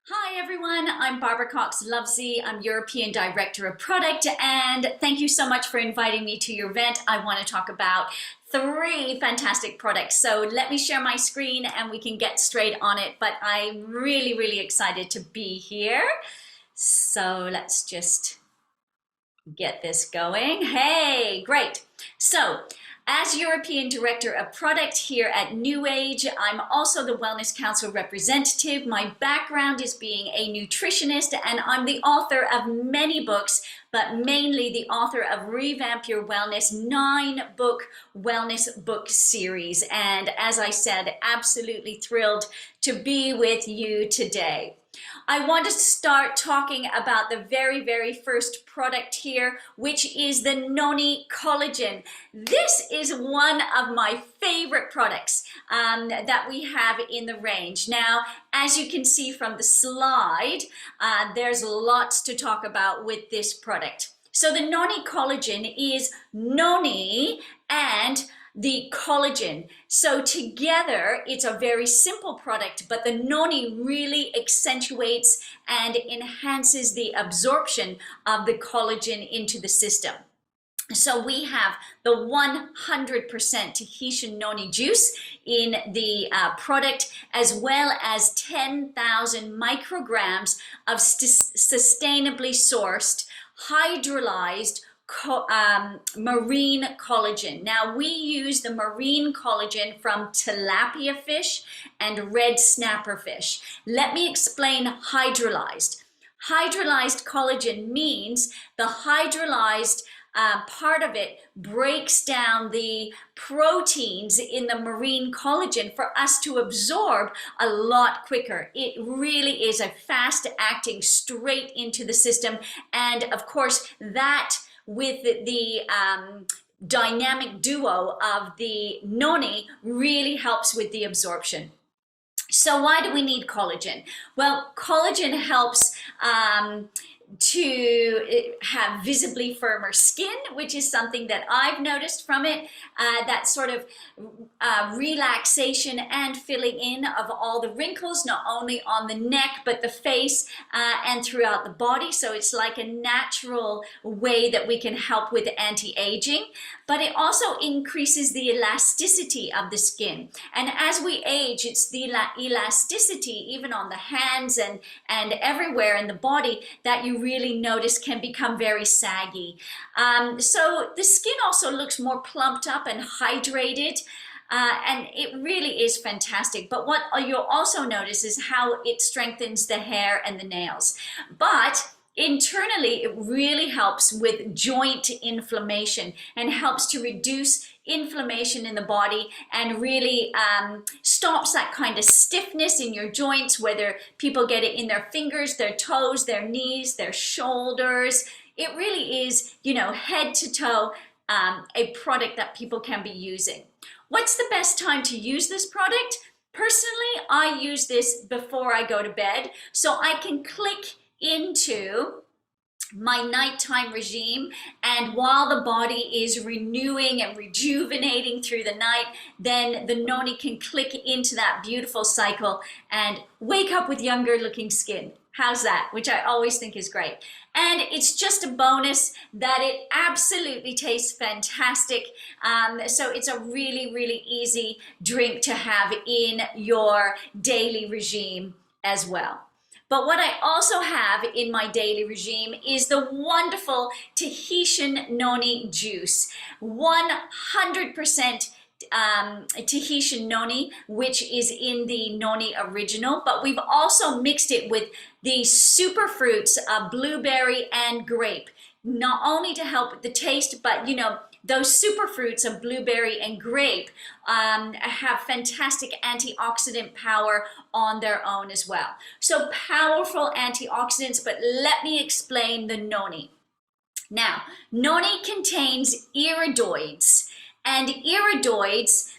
Hi everyone, I'm Barbara Cox Lovesy. I'm European Director of Product, and thank you so much for inviting me to your event. I want to talk about three fantastic products. So let me share my screen and we can get straight on it, but I'm really excited to be here. So let's just get this going. Hey, great. So as European Director of Product here at New Age, I'm also the Wellness Council representative. My background is being a nutritionist, and I'm the author of many books, but mainly the author of Revamp Your Wellness, 9-book wellness book series. And as I said, absolutely thrilled to be with you today. I want to start talking about the very first product here, which is the Noni Collagen. This is one of my favorite products that we have in the range. Now, as you can see from the slide, there's lots to talk about with this product. So the Noni Collagen is noni and the collagen. So together, it's a very simple product, but the noni really accentuates and enhances the absorption of the collagen into the system. So we have the 100% Tahitian noni juice in the product, as well as 10,000 micrograms of sustainably sourced, hydrolyzed marine collagen. Now we use the marine collagen from tilapia fish and red snapper fish. Let me explain hydrolyzed. Hydrolyzed collagen means the hydrolyzed part of it breaks down the proteins in the marine collagen for us to absorb a lot quicker. It really is a fast acting straight into the system, and of course that with the dynamic duo of the noni really helps with the absorption. So why do we need collagen? Well, collagen helps to have visibly firmer skin, which is something that I've noticed from it, that sort of relaxation and filling in of all the wrinkles, not only on the neck, but the face and throughout the body. So it's like a natural way that we can help with anti-aging, but it also increases the elasticity of the skin. And as we age, it's the elasticity, even on the hands and everywhere in the body, that you really notice can become very saggy. So the skin also looks more plumped up and hydrated, and it really is fantastic. But what you'll also notice is how it strengthens the hair and the nails. But internally, it really helps with joint inflammation and helps to reduce inflammation in the body and really stops that kind of stiffness in your joints, whether people get it in their fingers, their toes, their knees, their shoulders. It really is, you know, head to toe, a product that people can be using. What's the best time to use this product? Personally, I use this before I go to bed, so I can click into my nighttime regime, and while the body is renewing and rejuvenating through the night, then the noni can click into that beautiful cycle and wake up with younger looking skin. How's that? Which I always think is great. And it's just a bonus that it absolutely tastes fantastic. So it's a really easy drink to have in your daily regime as well. But what I also have in my daily regime is the wonderful Tahitian noni juice. 100% Tahitian noni, which is in the noni original, but we've also mixed it with the superfruits of blueberry and grape, not only to help with the taste, but you know, those superfruits of blueberry and grape have fantastic antioxidant power on their own as well. So powerful antioxidants, but let me explain the noni. Now, noni contains iridoids, and iridoids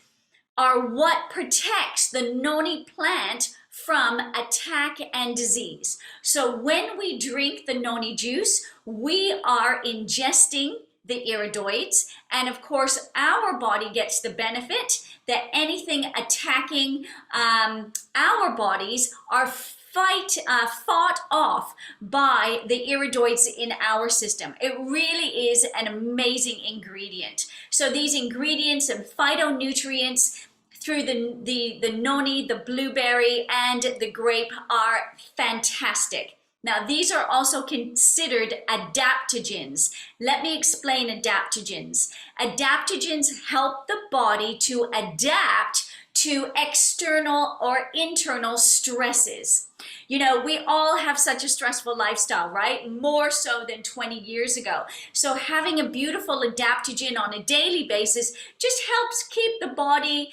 are what protects the noni plant from attack and disease. So when we drink the noni juice, we are ingesting the iridoids, and of course our body gets the benefit that anything attacking our bodies are fought off by the iridoids in our system. It really is an amazing ingredient. So these ingredients and phytonutrients through the noni, the blueberry, and the grape are fantastic. Now, these are also considered adaptogens. Let me explain adaptogens. Adaptogens help the body to adapt to external or internal stresses. You know, we all have such a stressful lifestyle, right? More so than 20 years ago. So having a beautiful adaptogen on a daily basis just helps keep the body,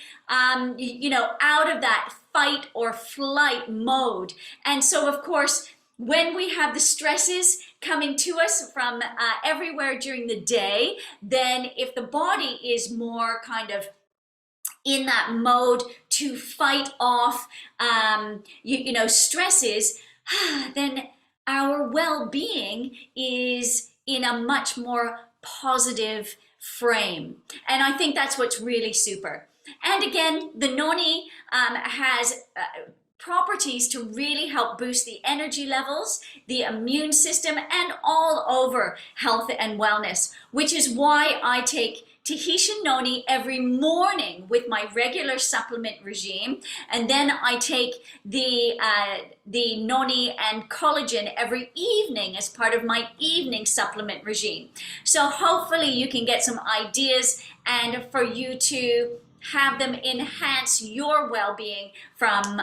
you know, out of that fight or flight mode. And so, of course, when we have the stresses coming to us from everywhere during the day, then if the body is more kind of in that mode to fight off, you know, stresses, then our well-being is in a much more positive frame. And I think that's what's really super. And again, the noni has properties to really help boost the energy levels, the immune system, and all over health and wellness, which is why I take Tahitian noni every morning with my regular supplement regime, and then I take the noni and collagen every evening as part of my evening supplement regime. So hopefully you can get some ideas and for you to have them enhance your well-being from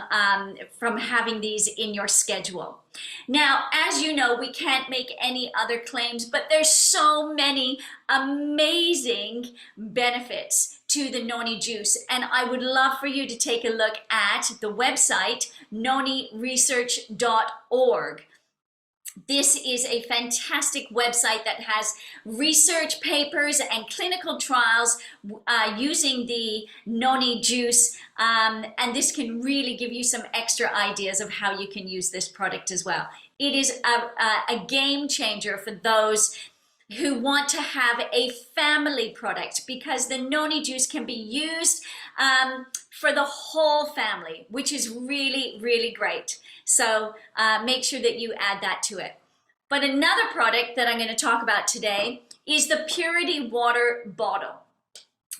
having these in your schedule. Now, as you know, we can't make any other claims, but there's so many amazing benefits to the noni juice, and I would love for you to take a look at the website noniresearch.org. This is a fantastic website that has research papers and clinical trials using the noni juice, and this can really give you some extra ideas of how you can use this product as well. It is a game changer for those who want to have a family product, because the noni juice can be used for the whole family, which is really, really great. So make sure that you add that to it. But another product that I'm going to talk about today is the Purity Water Bottle.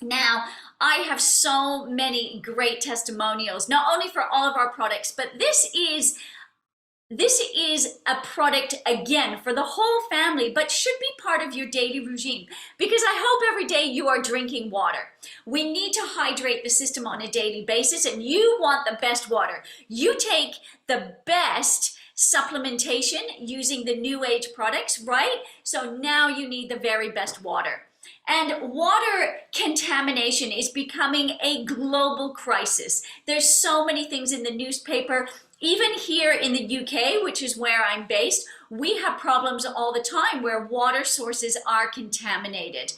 Now, I have so many great testimonials, not only for all of our products, but this is a product, again, for the whole family, but should be part of your daily regime, because I hope every day you are drinking water. We need to hydrate the system on a daily basis, and you want the best water. You take the best supplementation using the new age products, right? So now you need the very best water. And water contamination is becoming a global crisis. There's so many things in the newspaper. Even here in the UK, which is where I'm based, we have problems all the time where water sources are contaminated.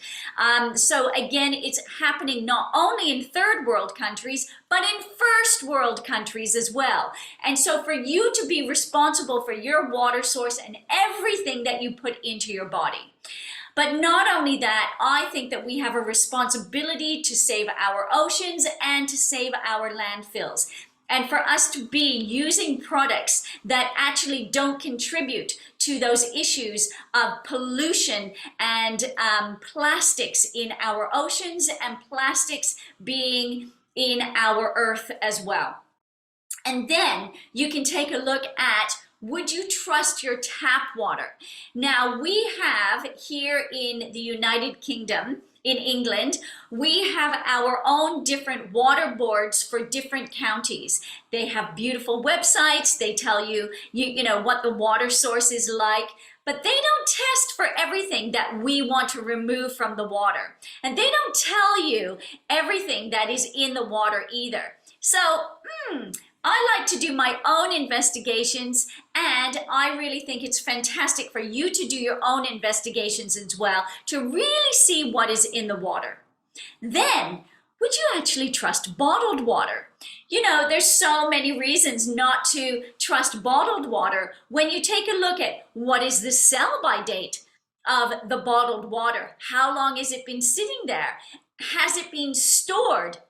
So again, it's happening not only in third world countries, but in first world countries as well. And so for you to be responsible for your water source and everything that you put into your body. But not only that, I think that we have a responsibility to save our oceans and to save our landfills. And for us to be using products that actually don't contribute to those issues of pollution and plastics in our oceans and plastics being in our earth as well. And then you can take a look at, would you trust your tap water? Now, we have here in the United Kingdom, in England, we have our own different water boards for different counties. They have beautiful websites. They tell you, you know, what the water source is like, but they don't test for everything that we want to remove from the water. And they don't tell you everything that is in the water either. So, I like to do my own investigations, and I really think it's fantastic for you to do your own investigations as well to really see what is in the water. Then, would you actually trust bottled water? You know, there's so many reasons not to trust bottled water when you take a look at what is the sell-by date of the bottled water. How long has it been sitting there? Has it been stored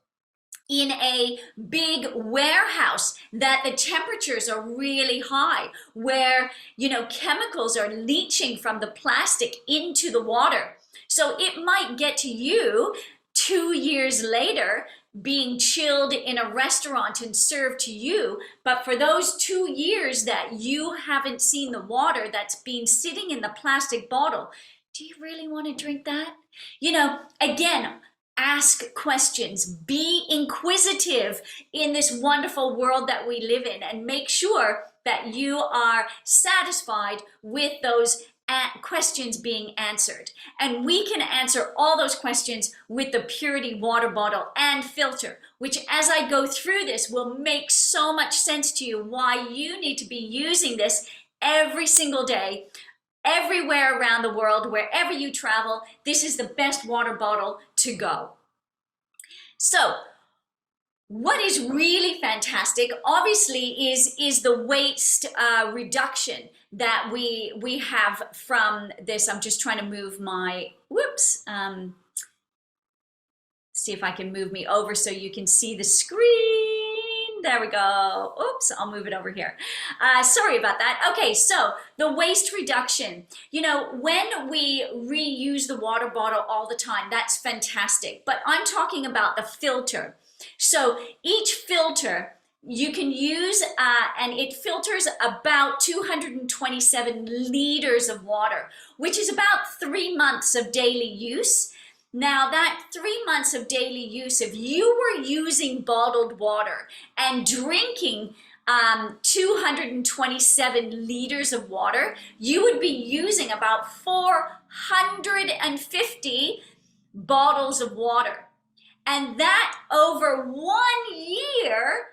in a big warehouse that the temperatures are really high, where, you know, chemicals are leaching from the plastic into the water. So it might get to you 2 years later, being chilled in a restaurant and served to you. But for those 2 years that you haven't seen the water that's been sitting in the plastic bottle, do you really want to drink that? You know, again, ask questions, be inquisitive in this wonderful world that we live in, and make sure that you are satisfied with those questions being answered. And we can answer all those questions with the Purity water bottle and filter, which, as I go through this, will make so much sense to you why you need to be using this every single day, everywhere around the world, wherever you travel. This is the best water bottle to go. So what is really fantastic, obviously, is the waste reduction that we have from this. I'm just trying to move my, see if I can move me over so you can see the screen. There we go. Oops, I'll move it over here. Sorry about that. Okay, so the waste reduction. You know, when we reuse the water bottle all the time, that's fantastic. But I'm talking about the filter. So each filter you can use, and it filters about 227 liters of water, which is about 3 months of daily use. Now, that 3 months of daily use, if you were using bottled water and drinking 227 liters of water, you would be using about 450 bottles of water. And that over 1 year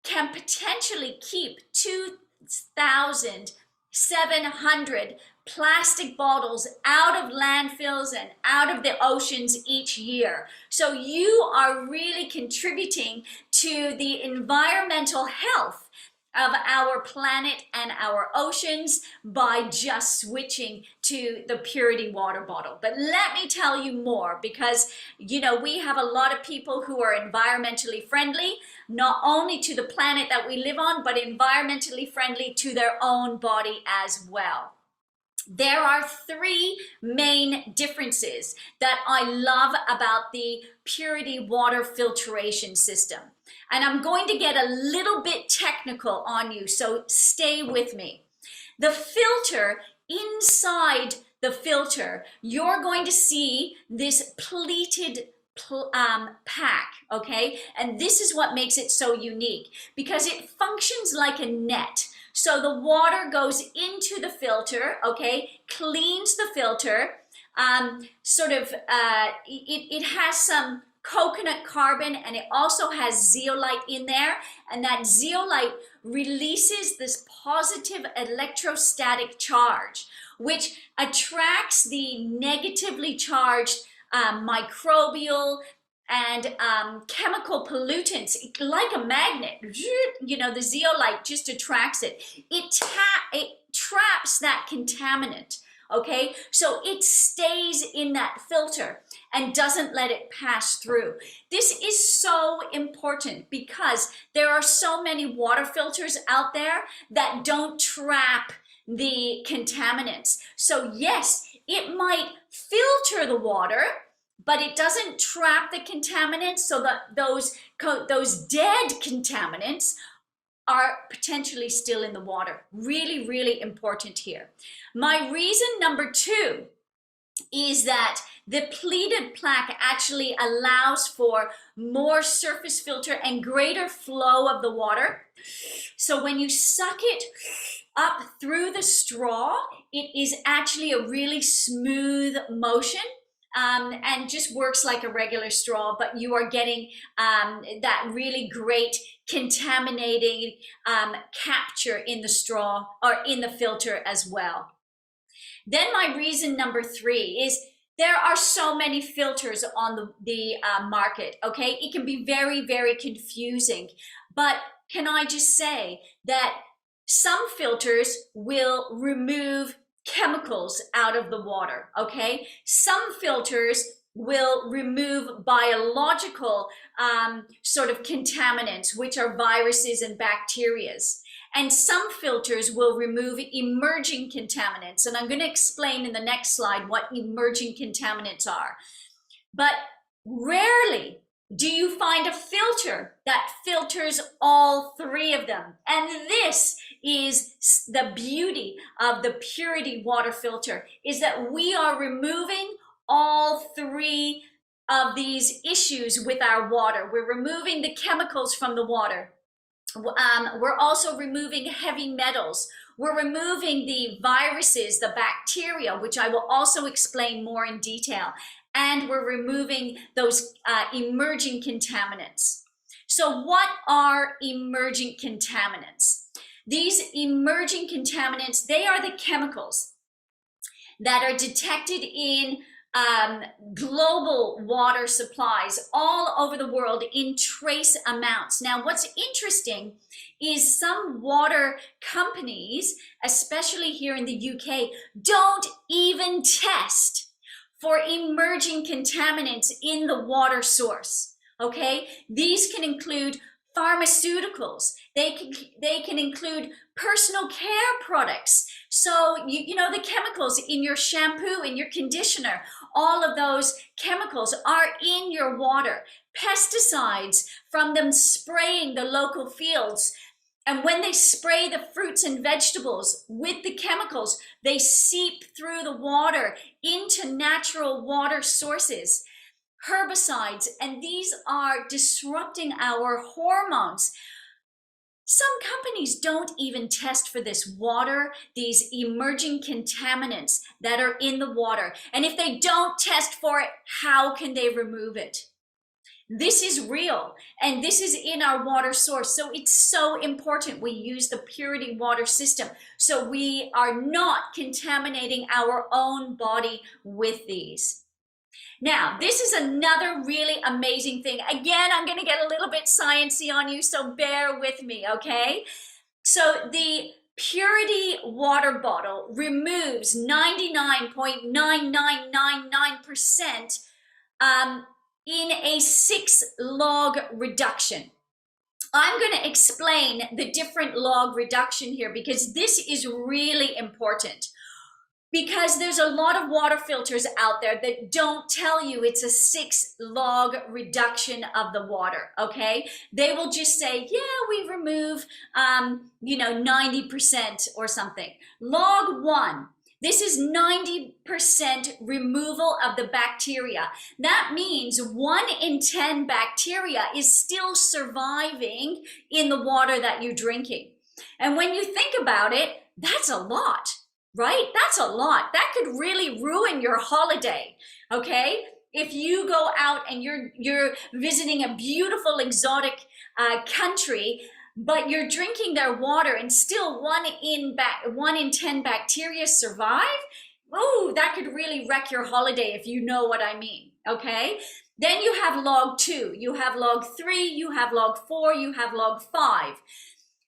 can potentially keep 2,700 plastic bottles out of landfills and out of the oceans each year. So you are really contributing to the environmental health of our planet and our oceans by just switching to the Purity water bottle. But let me tell you more, because, you know, we have a lot of people who are environmentally friendly, not only to the planet that we live on, but environmentally friendly to their own body as well. There are 3 main differences that I love about the Purity water filtration system. And I'm going to get a little bit technical on you, so stay with me. The filter, inside the filter, you're going to see this pleated pack, okay? And this is what makes it so unique, because it functions like a net. So the water goes into the filter, okay, cleans the filter, it has some coconut carbon, and it also has zeolite in there, and that zeolite releases this positive electrostatic charge, which attracts the negatively charged microbial and chemical pollutants, like a magnet. You know, the zeolite just attracts it. It traps that contaminant, okay? So it stays in that filter and doesn't let it pass through. This is so important because there are so many water filters out there that don't trap the contaminants. So yes, it might filter the water, but it doesn't trap the contaminants, so that those dead contaminants are potentially still in the water. Really, really important here. My reason number 2 is that the pleated plaque actually allows for more surface filter and greater flow of the water. So when you suck it up through the straw, it is actually a really smooth motion. And just works like a regular straw, but you are getting that really great contaminating capture in the straw or in the filter as well. Then my reason number 3 is there are so many filters on the market, okay? It can be very, very confusing, but can I just say that some filters will remove chemicals out of the water, okay? Some filters will remove biological sort of contaminants, which are viruses and bacteria. And some filters will remove emerging contaminants. And I'm going to explain in the next slide what emerging contaminants are. But rarely do you find a filter that filters all three of them. And this is the beauty of the Purity water filter, is that we are removing all three of these issues with our water. We're removing the chemicals from the water. We're also removing heavy metals. We're removing the viruses, the bacteria, which I will also explain more in detail. And we're removing those emerging contaminants. So what are emerging contaminants? These emerging contaminants, they are the chemicals that are detected in global water supplies all over the world in trace amounts. Now, what's interesting is some water companies, especially here in the UK, don't even test for emerging contaminants in the water source. Okay, these can include pharmaceuticals. They can include personal care products. So, you know, the chemicals in your shampoo, in your conditioner, all of those chemicals are in your water. Pesticides from them spraying the local fields. And when they spray the fruits and vegetables with the chemicals, they seep through the water into natural water sources. Herbicides, and these are disrupting our hormones. Some companies don't even test for this water, these emerging contaminants that are in the water. And if they don't test for it, how can they remove it? This is real, and this is in our water source. So it's so important we use the Purity water system so we are not contaminating our own body with these. Now, this is another really amazing thing. Again, I'm going to get a little bit sciencey on you, so bear with me, okay? So the Purity water bottle removes 99.9999% in a 6-log reduction. I'm going to explain the different log reduction here because this is really important. Because there's a lot of water filters out there that don't tell you it's a 6-log reduction of the water, okay? They will just say, yeah, we remove, 90% or something. Log 1, this is 90% removal of the bacteria. That means 1 in 10 bacteria is still surviving in the water that you're drinking. And when you think about it, that's a lot. Right? That's a lot. That could really ruin your holiday, okay? If you go out and you're visiting a beautiful exotic country, but you're drinking their water and still 1 in 10 bacteria survive, ooh, that could really wreck your holiday if you know what I mean, okay? Then you have log 2, you have log 3, you have log 4, you have log 5.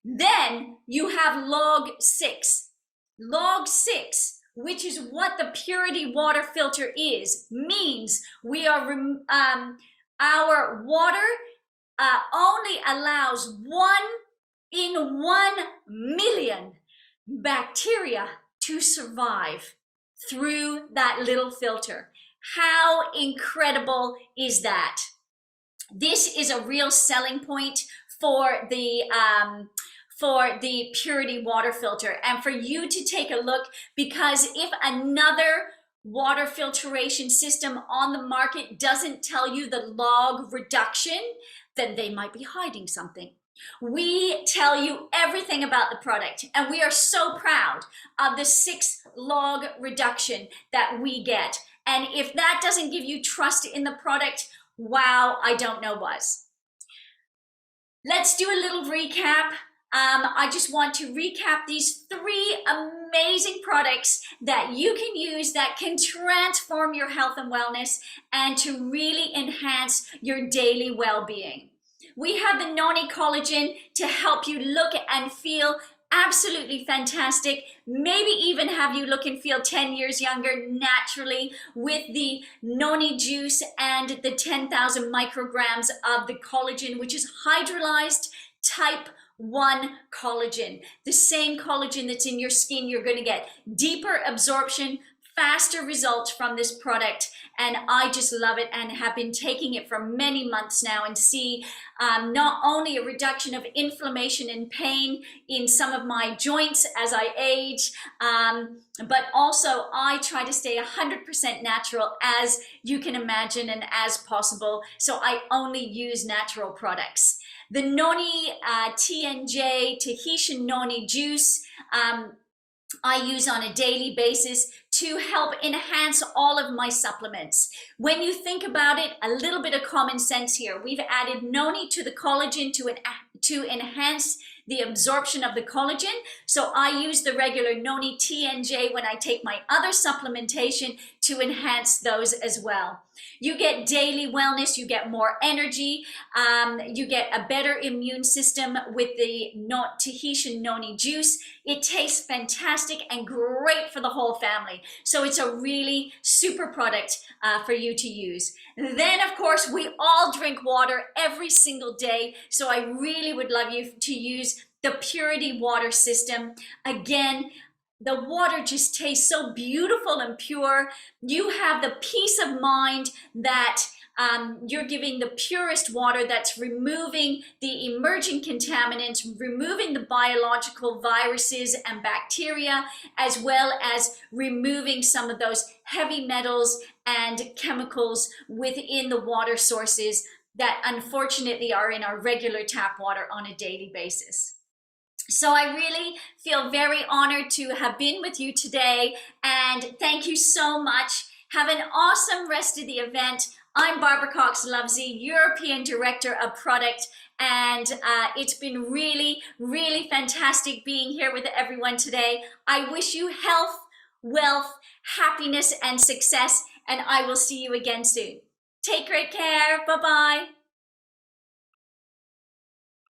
Then you have log 6. Log 6, which is what the Purity water filter is, means we are our water only allows 1 in 1 million bacteria to survive through that little filter. How incredible is that? This is a real selling point for the Purity water filter, and for you to take a look, because if another water filtration system on the market doesn't tell you the log reduction, then they might be hiding something. We tell you everything about the product, and we are so proud of the 6-log reduction that we get. And if that doesn't give you trust in the product, wow, I don't know what. Let's do a little recap. I just want to recap these 3 amazing products that you can use that can transform your health and wellness and to really enhance your daily well-being. We have the Noni Collagen to help you look and feel absolutely fantastic. Maybe even have you look and feel 10 years younger naturally with the noni juice and the 10,000 micrograms of the collagen, which is hydrolyzed type 1 collagen. The same collagen that's in your skin. You're going to get deeper absorption, faster results from this product, and I just love it and have been taking it for many months now and see not only a reduction of inflammation and pain in some of my joints as I age, but also I try to stay 100% natural as you can imagine and as possible, so I only use natural products. The Noni TNJ, Tahitian Noni juice, I use on a daily basis to help enhance all of my supplements. When you think about it, a little bit of common sense here. We've added noni to the collagen to enhance the absorption of the collagen. So I use the regular noni TNJ when I take my other supplementation to enhance those as well. You get daily wellness, you get more energy, you get a better immune system with the Tahitian noni juice. It tastes fantastic and great for the whole family. So it's a really super product for you to use. Then, of course, we all drink water every single day. So I really would love you to use the Purity water system. Again, the water just tastes so beautiful and pure. You have the peace of mind that you're giving the purest water that's removing the emerging contaminants, removing the biological viruses and bacteria, as well as removing some of those heavy metals and chemicals within the water sources that unfortunately are in our regular tap water on a daily basis. So I really feel very honored to have been with you today, and thank you so much. Have an awesome rest of the event. I'm Barbara Cox Lovesy, European Director of Product, and it's been really, really fantastic being here with everyone today. I wish you health, wealth, happiness, and success, and I will see you again soon. Take great care. Bye-bye.